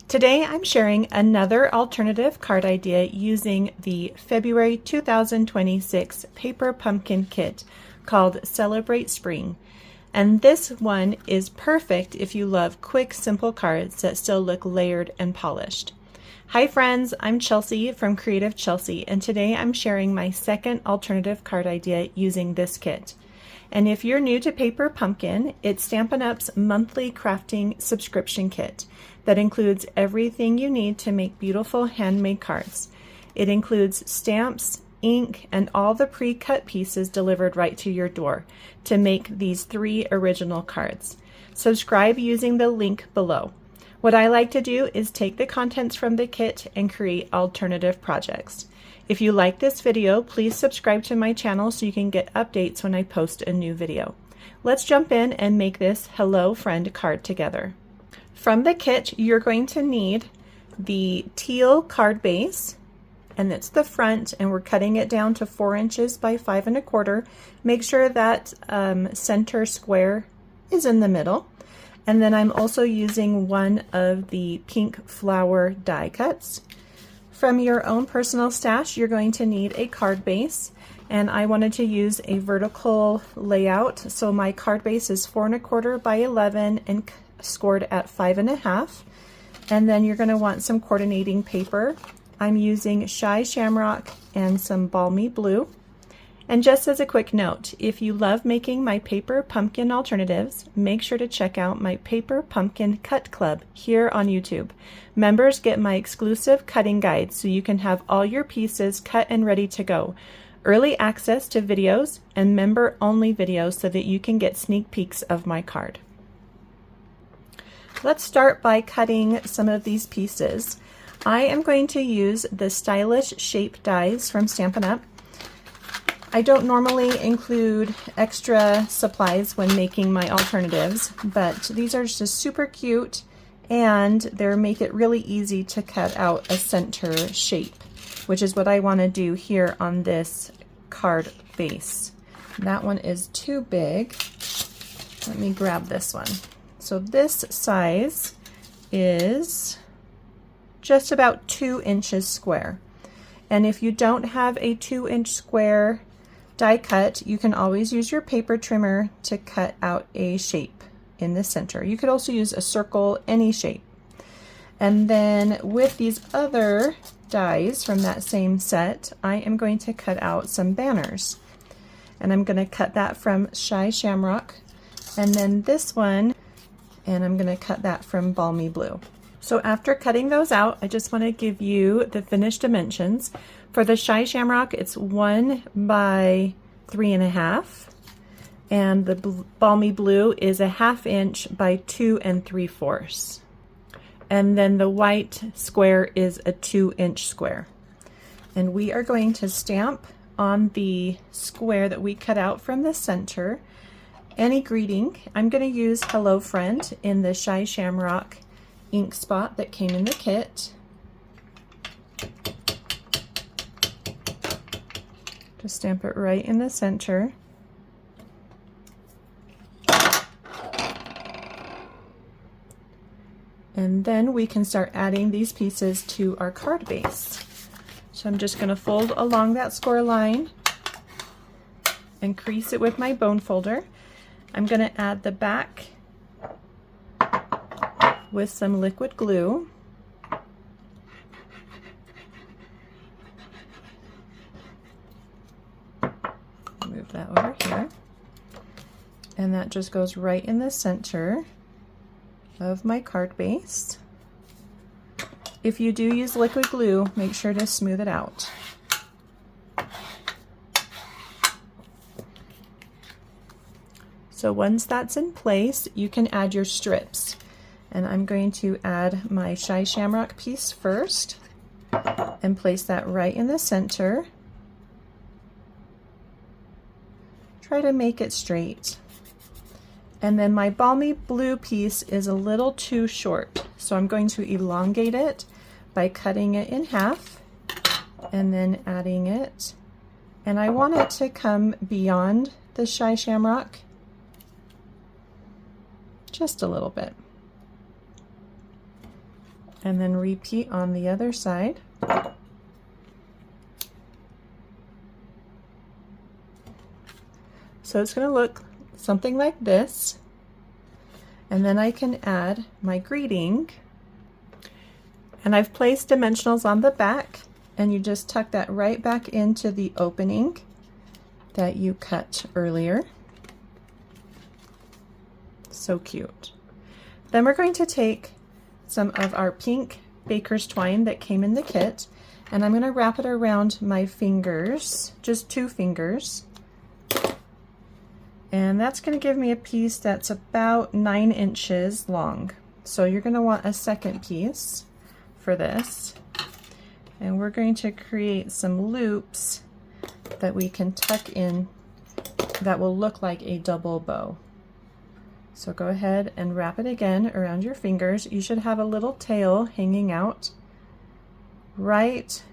Today I'm sharing another alternative card idea using the February 2026 paper pumpkin kit called Celebrate Spring. And this one is perfect if you love quick, simple cards that still look layered and polished. Hi friends, I'm Chelsey from Creative Chelsey, and today I'm sharing my second alternative card idea using this kit. And if you're new to Paper Pumpkin, it's Stampin' Up's monthly crafting subscription kit that includes everything you need to make beautiful handmade cards. It includes stamps, ink, and all the pre-cut pieces delivered right to your door to make these 3 original cards. Subscribe using the link below. What I like to do is take the contents from the kit and create alternative projects. If you like this video, please subscribe to my channel so you can get updates when I post a new video. Let's jump in and make this Hello Friend card together. From the kit, you're going to need the teal card base, and it's the front, and we're cutting it down to 4 inches by 5 1/4. Make sure that center square is in the middle. And then I'm also using one of the pink flower die cuts. From your own personal stash, you're going to need a card base, and I wanted to use a vertical layout, so my card base is 4 1/4 by 11 and scored at 5 1/2. And then you're going to want some coordinating paper. I'm using Shy Shamrock and some Balmy Blue. And just as a quick note, if you love making my paper pumpkin alternatives, make sure to check out my Paper Pumpkin Cut Club here on YouTube. Members get my exclusive cutting guide so you can have all your pieces cut and ready to go. Early access to videos and member-only videos so that you can get sneak peeks of my card. Let's start by cutting some of these pieces. I am going to use the Stylish Shape dies from Stampin' Up. I don't normally include extra supplies when making my alternatives, but these are just super cute and they make it really easy to cut out a center shape, which is what I want to do here on this card base. That one is too big. Let me grab this one. So this size is just about 2 inches square. And if you don't have a 2-inch square die cut, you can always use your paper trimmer to cut out a shape in the center. You could also use a circle, any shape. And then with these other dies from that same set, I am going to cut out some banners. And I'm going to cut that from Shy Shamrock. And then this one, and I'm going to cut that from Balmy Blue. So after cutting those out, I just want to give you the finished dimensions. For the Shy Shamrock, it's 1 by 3 1/2, and the Balmy Blue is a 1/2 inch by 2 3/4. And then the white square is a 2-inch square. And we are going to stamp on the square that we cut out from the center any greeting. I'm going to use Hello Friend in the Shy Shamrock ink spot that came in the kit. Just stamp it right in the center. And then we can start adding these pieces to our card base. So I'm just going to fold along that score line and crease it with my bone folder. I'm going to add the back with some liquid glue. Move that over here. And that just goes right in the center of my card base. If you do use liquid glue, make sure to smooth it out. So once that's in place, you can add your strips. And I'm going to add my Shy Shamrock piece first and place that right in the center. Try to make it straight. And then my Balmy Blue piece is a little too short, so I'm going to elongate it by cutting it in half and then adding it. And I want it to come beyond the Shy Shamrock just a little bit. And then repeat on the other side. So it's going to look something like this. And then I can add my greeting. And I've placed dimensionals on the back, and you just tuck that right back into the opening that you cut earlier. So cute. Then we're going to take some of our pink baker's twine that came in the kit, and I'm going to wrap it around my fingers, just 2 fingers. And that's going to give me a piece that's about 9 inches long. So you're going to want a second piece for this. And we're going to create some loops that we can tuck in that will look like a double bow. So go ahead and wrap it again around your fingers. You should have a little tail hanging out right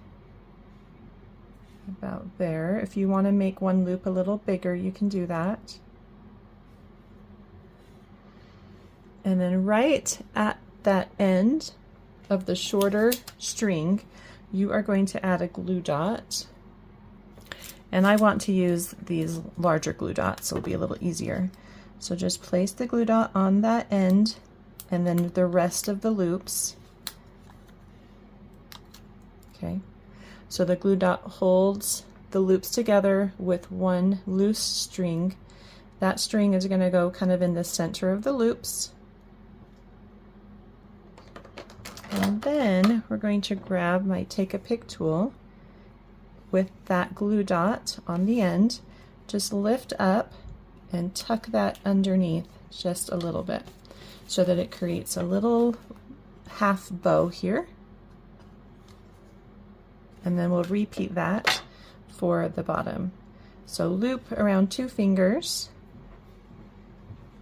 about there. If you want to make one loop a little bigger, you can do that. And then right at that end of the shorter string, you are going to add a glue dot. And I want to use these larger glue dots, so it'll be a little easier. So just place the glue dot on that end, and then the rest of the loops. Okay, so the glue dot holds the loops together with one loose string. That string is going to go kind of in the center of the loops. And then we're going to grab my Take a Pick tool with that glue dot on the end. Just lift up and tuck that underneath just a little bit so that it creates a little half bow here. And then we'll repeat that for the bottom. So loop around 2 fingers,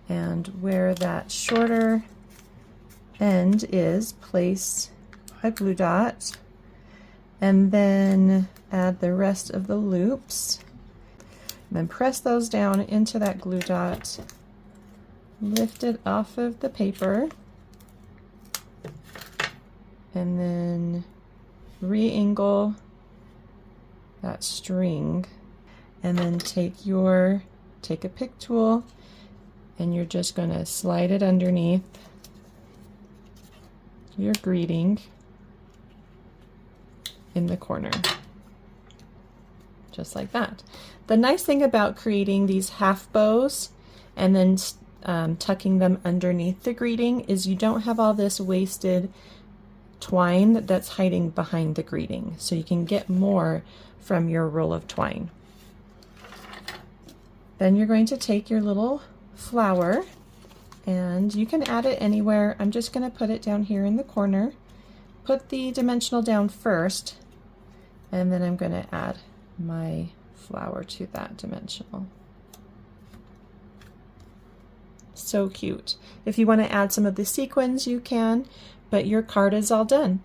and where that shorter end is, place a glue dot, and then add the rest of the loops. And then press those down into that glue dot, lift it off of the paper, and then re-angle that string, and then take your Take a Pick tool, and you're just going to slide it underneath your greeting in the corner, just like that. The nice thing about creating these half bows and then tucking them underneath the greeting is you don't have all this wasted twine that's hiding behind the greeting, so you can get more from your roll of twine. Then you're going to take your little flower, and you can add it anywhere. I'm just going to put it down here in the corner. Put the dimensional down first, and then I'm going to add my flower to that dimensional. So cute. If you want to add some of the sequins, you can, but your card is all done.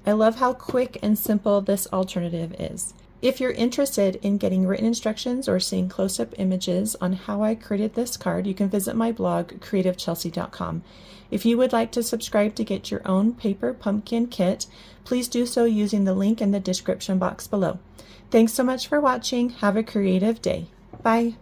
I love how quick and simple this alternative is. If you're interested in getting written instructions or seeing close-up images on how I created this card, you can visit my blog, creativechelsey.com. If you would like to subscribe to get your own paper pumpkin kit, please do so using the link in the description box below. Thanks so much for watching. Have a creative day. Bye.